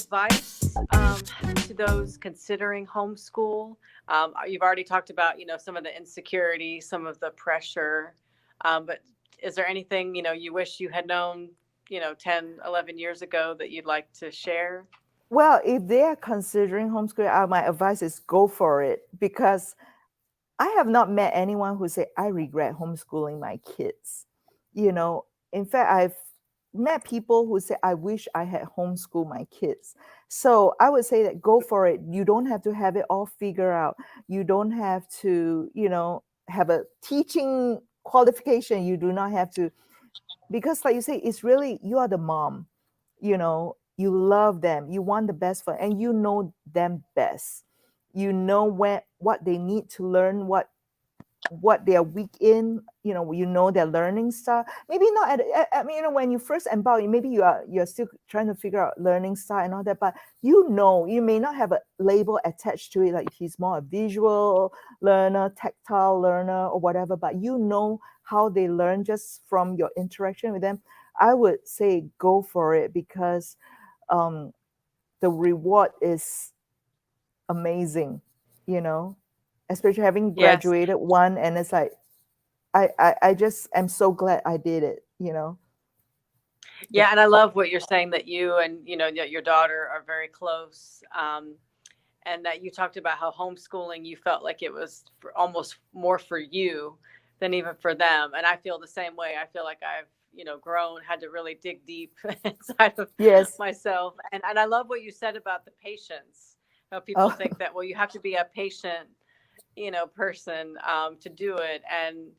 advice to those considering homeschool? You've already talked about, some of the insecurity, some of the pressure, but is there anything, you wish you had known, 10, 11 years ago that you'd like to share? Well, if they are considering homeschooling, my advice is go for it, because I have not met anyone who say I regret homeschooling my kids. You know, in fact, I've met people who say I wish I had homeschooled my kids. So I would say that go for it. You don't have to have it all figured out. You don't have to, have a teaching qualification. You do not have to, because like you say, it's really, you are the mom. You love them, you want the best for, and you know them best. You know what they need to learn, what they are weak in. You know their learning style. Maybe not I mean, when you first embark, maybe you're still trying to figure out learning style and all that, but you may not have a label attached to it, like he's more a visual learner, tactile learner, or whatever, but how they learn just from your interaction with them. I would say go for it, because um the reward is amazing, you know especially having Yes. graduated one, and it's like I just am so glad I did it. The, Yeah, and I love what you're saying, that you and your daughter are very close, and that you talked about how homeschooling, you felt like it was almost more for you than even for them. And I feel the same way. I feel like I've grown, had to really dig deep inside of yes. myself. And I love what you said about the patience. How people Oh. think that, well, you have to be a patient person to do it. And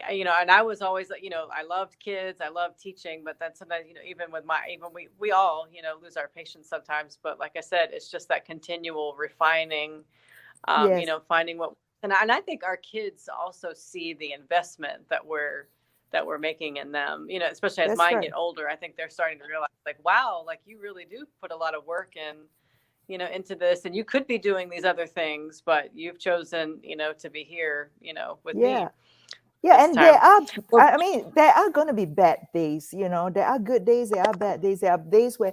and I was always, I loved kids, I loved teaching, but then sometimes, even with even we all, lose our patience sometimes. But like I said, it's just that continual refining, Yes, finding what, and I think our kids also see the investment that we're making in them, especially as that's mine right. get older. I think they're starting to realize, like, wow, like you really do put a lot of work in, into this, and you could be doing these other things, but you've chosen, to be here, with me Yeah. Yeah, this and there time. are, Well, I mean, there are going to be bad days. There are good days, there are bad days, there are days where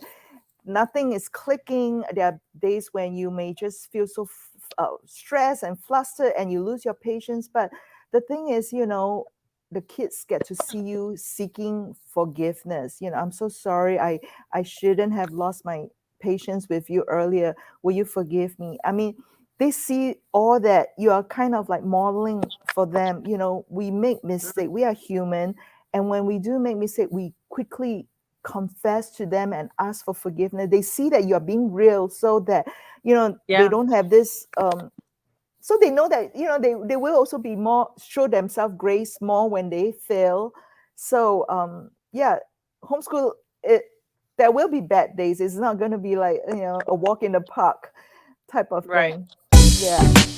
nothing is clicking. There are days when you may just feel so stressed and flustered, and you lose your patience. But the thing is, the kids get to see you seeking forgiveness. I'm so sorry. I shouldn't have lost my patience with you earlier. Will you forgive me? I mean, they see all that you are kind of like modeling for them. We make mistake. We are human, and when we do make mistake, we quickly confess to them and ask for forgiveness. They see that you're being real, so that they yeah. don't have this so they know that they will also be more, show themselves grace more when they fail. So yeah, homeschool, it there will be bad days. It's not going to be like a walk in the park type of Right. thing. Yeah.